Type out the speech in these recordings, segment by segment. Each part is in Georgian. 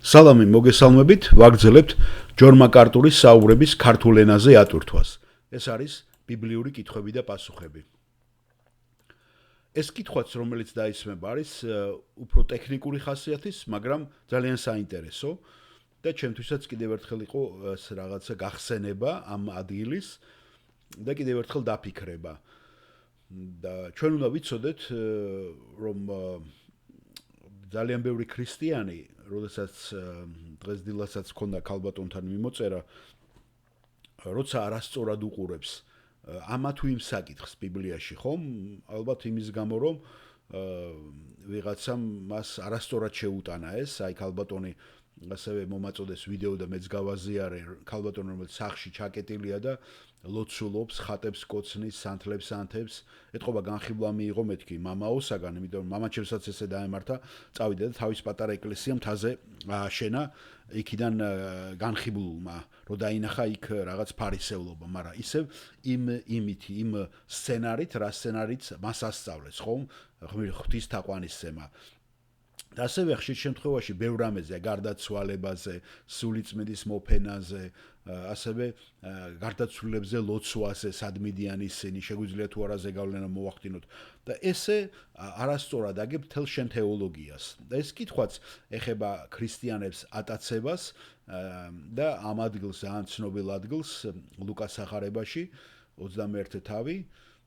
სალამი მოგესალმებით, ვაგრძელებთ ჯონ მაკარტურის საუბრების ქართულ ენაზე ატვირთვას. ეს არის ბიბლიური კითხვები და პასუხები. ეს კითხვაც, რომელიც დაისმება, არის უფრო ტექნიკური ხასიათის, მაგრამ ძალიან საინტერესო და ჩემთვისაც კიდევ ერთხელ იყო რაღაცა გახსენება ამ ადგილის და კიდევ ერთხელ დაფიქრება. და ჩვენ უნდა ვიცოდეთ, რომ ძალიან ბევრი ქრისტიანი, როდესაც დღესდილასაც ქონდა ქალბატონთან მიმოწერა, როცა არასწორად უყურებს ამა თუ იმ საკითხს ბიბლიაში, ხომ? ალბათ იმის გამო, რომ ვიღაცამ მას არასწორად შეუტანა ეს, აი ქალბატონი ასევე მომაწოდეს ვიდეო და მეც გავაზიარე, ქალბატონი რომელიც სახლში ჩაკეტილია და ლოცულობს, ხატებს კოცნის, სანთლებს ანთებს, ეთყობა განხილვა მიიღო მეთქი მამაოსაგან, იმიტომ რომ მამაჩემსაც ესე დაემართა, წავიდა და თავის პატარა ეკლესია მთაზე ააშენა, იქიდან განხიბლულმა, რომ დაინახა იქ რაღაც ფარისევლობა, მაგრამ ისევ იმ სცენარით, რა სცენარით მას ასწავლეს, ხომ? ღვთისთაყვანისცემა. და ასევე ხშირ შემთხვევაში ბევრ რამეზე, გარდაცვალებაზე, სულიწმიდის მოფენაზე, ასევე გარდაცვლილებზე ლოცვაზე, სადმიდიან ისინი, შეგვიძლია თუ არა ზეგავლენა მოვახდინოთ. და ესე არასწორად აგებ მთელ შენ თეოლოგიას. და ეს კითხვაც ეხება ქრისტიანებს ატაცებას და ამ ადგილს, ძალიან ცნობილ ადგილს, ლუკას სახარებაში, 21 თავი,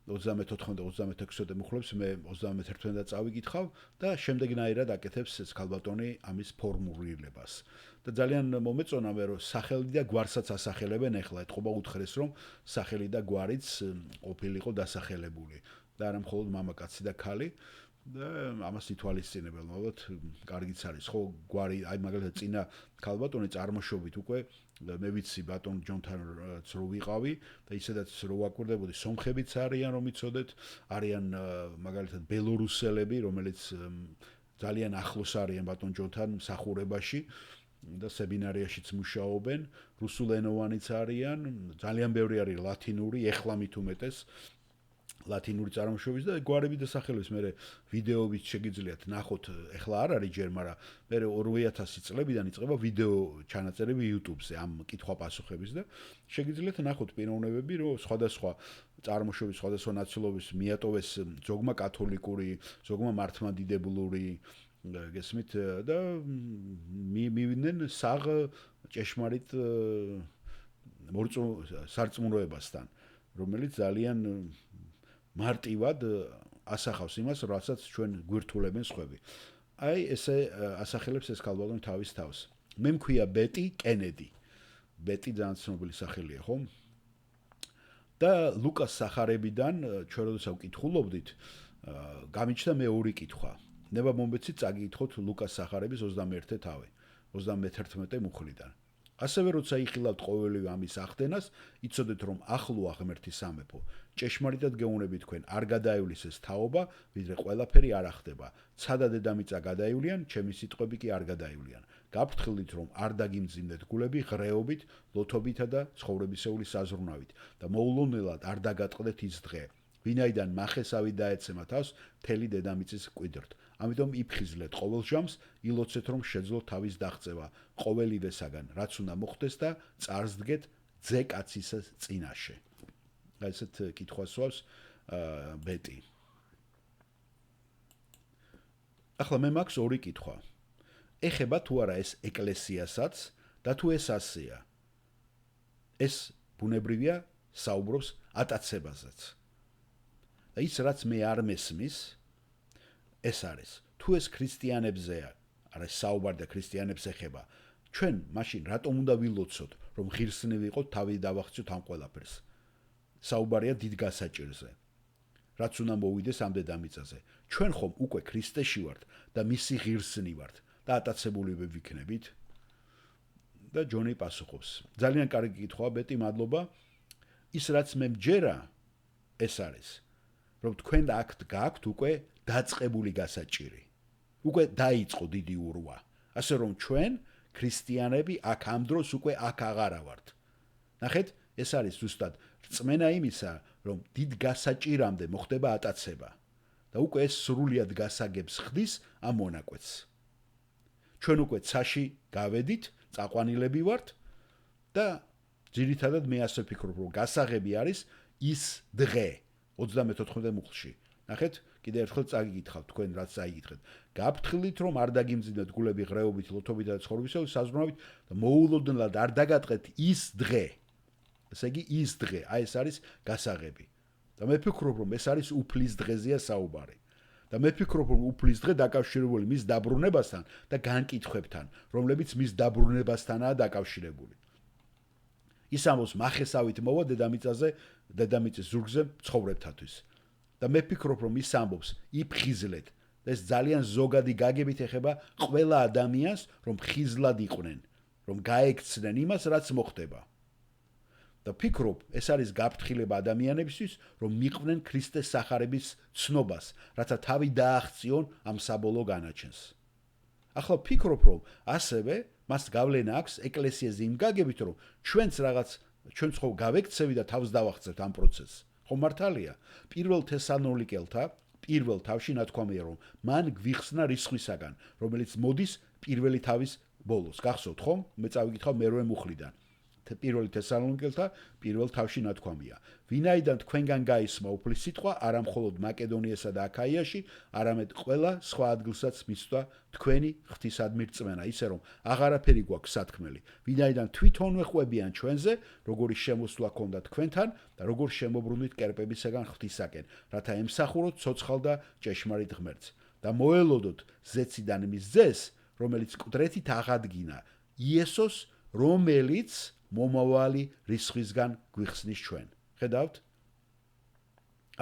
34 და 36 მუხლებს მე 31-დან წავიკითხავ და შემდეგნაირად აკეთებს ეს ქალბატონი ამის ფორმულირებას. და ძალიან მომეწონა მე, რომ სახელი და გვარსაც ასახელებენ ახლა, ეთყობა უთხრეს, რომ სახელი და გვარიც ყოფილიყო დასახელებული და არა მხოლოდ მამაკაცი და ქალი. და ამას ითვალისწინებენ, ალბათ კარგიც არის, ხო, გვარი, აი მაგალითად წინა ქალბატონი წარმოშობით უკვე მე ვიცი ბატონ ჯონთან რო ვიყავი და ისედაც რო ვაკვირდებოდი, სომხებიც არიან, რომ იცოდეთ, არიან მაგალითად ბელორუსელები, რომელიც ძალიან ახლოს არიან ბატონ ჯონთან მსახურებაში და სემინარიაშიც მუშაობენ, რუსულენოვანიც არიან, ძალიან ბევრი არის ლათინური, ეხლა მით უმეტეს ლათინური წარმოშობის და გვარები და სახელების მე ვიდეოებით შეგიძლიათ ნახოთ, ეხლა არ არის ჯერ, მაგრამ მე 2000 წლებიდან იწყება ვიდეო ჩანაწერები YouTube-ზე ამ კითხვა-პასუხების და შეგიძლიათ ნახოთ პიროვნებები, რომ სხვადასხვა წარმოშობის, სხვადასხვა ნაცნობების მიატოვეს ზოგმა კათოლიკური, ზოგმა მართლმადიდებლური, გესმით და მივიდნენ საღ ჭეშმარიტ სარწმუნოებასთან, რომელიც ძალიან მარტივად ასახავს იმას, რასაც ჩვენ გვირთულებენ სხვები. აი ესე ასახელებს ეს ქალბატონი თავის თავს. მე მქვია ბეტი კენედი. ბეტი ძალიან ცნობილი სახელია, ხო? და ლუკას სახარებიდან ჩვენ როდესაც ვკითხულობდით, გამიჩნდა მეორე კითხვა. ნება მომბეცით წაგიკითხოთ ლუკას სახარების 21 თავი, 31 მუხლიდან. ასევე როცა იხილავთ ყოველივე ამის ახდენას, იცოდეთ რომ ახლოა ღმერთის სამეფო. ჭეშმარიტად გეუბნები თქვენ, არ გადაივლისეს თაობა, ვიდრე ყველაფერი არ ახდება. ცადა დედამიწა გადაივლიან, ჩემი სიტყვები კი არ გადაივლიან. გაფრთხილდით რომ არ დაგიმძიმდეთ გულები ღრეობით, ლოთობითა და ცხოვრებისეული საზრუნავით და მოულოდნელად არ დაგატყდეთ ის დღე. ვინაიდან მახესავი დაეცემა თავს მთელი დედამიწის მკვიდრთ. ამიტომ იფხიზლეთ ყოველ ჟამს, ილოცეთ რომ შეძლოთ თავის დაღწევა ყოველივესაგან, რაც უნდა მოხდეს და წარსდგეთ ძე კაცის წინაშე. ესეთ კითხვას სვავს ბეტი. ახლა მე მაქვს ორი კითხვა. ეხება თუ არა ეს ეკლესიასაც და თუ ეს ასეა. ეს ბუნებრივია საუბრობს ატაცებაზეც. და ის რაც მე არ მესმის, ეს არის, თუ ეს ქრისტიანებზეა, არა საუბარ და ქრისტიანებს ეხება, ჩვენ მაშინ რატომ უნდა ვილოცოთ, რომ ღირსნი ვიყოთ, თავი დავახციოთ ამ ყველაფერს. საუბარია დიდ გასაჭირზე. რაც უნდა მოვიდეს ამ დედამიწაზე. ჩვენ ხომ უკვე ქრისტეში ვართ და მისი ღირსნი ვართ და ატაცებული ვიქნებით? და ჯონი პასუხობს. ძალიან კარგი კითხვაა, ბეტი, მადლობა. ის რაც მე მჯერა, ეს არის, რომ თქვენ გააქვთ უკვე დაწყებული გასაჭირი. უკვე დაიწყო დიდი ურვა. ასე რომ ჩვენ ქრისტიანები აქ ამ დროს უკვე აქ აღარა ვართ. ნახეთ, ეს არის ზუსტად რწმენა იმისა, რომ დიდ გასაჭირამდე მოხდება ატაცება და უკვე ეს სრულიად გასაგებს ხდის ამ მონაკვეთს. ჩვენ უკვე ცაში გავედით, წაყვანილები ვართ და ძირითადად მე ასე ვფიქრობ, რომ გასაღები არის ის დღე 34 მუხლში. ნახეთ, კიდე ერთხელ წაგიკითხავთ თქვენ რაც წაიკითხეთ. გაფრთხილით რომ არ დაგიმძინოთ გულები ღრეობით, ლოთობით და ცხოვრებისეულ საზრუნავით და მოულოდნელად არ დაგატყეთ ის დღე. ესე იგი ის დღე, აი ეს არის გასაღები. და მე ვფიქრობ რომ ეს არის უფლის დღეზეა საუბარი. და მე ვფიქრობ რომ უფლის დღე დაკავშირებული მის დაბრუნებასთან და განკითხვებთან, რომლებიც მის დაბრუნებასთანაა დაკავშირებული. ის ამბობს მახესავით მოვა დედამიწის ზურგზე ცხოვრებთათვის. და მე ვფიქრობ რომ ის ამბობს იფხიზლეთ და ეს ძალიან ზოგადი გაგებით ეხება ყველა ადამიანს რომ ხიზლად იყვნენ, რომ გაექცნენ იმას რაც მოხდება. და ვფიქრობ ეს არის გაფრთხილება ადამიანებისთვის რომ მიყვნენ ქრისტეს სახარების ცნობას, რათა თავი დააღწიონ ამ საბოლოო განაჩენს. ახლა ვფიქრობ რომ ასევე მას გავლენა აქვს ეკლესიაზე იმ გაგებით რომ ჩვენც ხო გავექცევი და თავს დავაღწევთ ამ პროცესს. ხო მართალია? პირველ თესალონიკელთა პირველ თავში ნათქვამია რომ მან გვიხსნა რისხვისაგან, რომელიც მოდის პირველი თავის ბოლოს. გახსოვთ ხომ? მე წავიკითხავ მერვე მუხლიდან. პირველი თესალონიკელთა პირველ თავში ნათქვამია. ვინაიდან თქვენგან გაისმა უფლის სიტყვა არა მხოლოდ მაკედონიასა და აქაიაში, არამედ ყველა სხვა ადგილსაც მისვდა თქვენი ღვთისადმი რწმენა, ისე რომ აღარაფერი გვაქვს სათქმელი. ვინაიდან თვითონვე ყვებიან ჩვენზე, როგორი შემოსვლა ქონდა თქვენთან და როგორ შემოbrunდით კერპებისაგან ღვთისაკენ, რათა ემსახუროთ ცოცხალ და ჭეშმარიტ ღმერთს და მოელოდოთ ზეციდან მის ძეს, რომელიც მკვდრეთით აღადგინა, იესოს, რომელიც მომავალი რისხვისგან გვიხსნის ჩვენ. ხედავთ?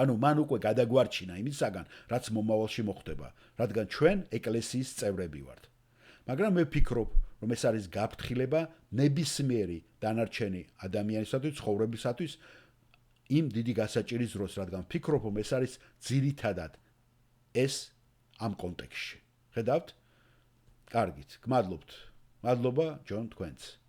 ანუ მან უკვე გადაგვარჩინა იმისაგან, რაც მომავალში მოხდება, რადგან ჩვენ ეკლესიის წევრები ვართ. მაგრამ მე ვფიქრობ, რომ ეს არის გაფრთხილება ნებისმიერი დანარჩენი ადამიანისათვის, ცხოვრებისათვის იმ დიდი გასაჭირის დროს, რადგან ვფიქრობ, რომ ეს არის ძირითადად ეს ამ კონტექსტში. ხედავთ? კარგით, გმადლობთ. მადლობა ჯონ თქვენს.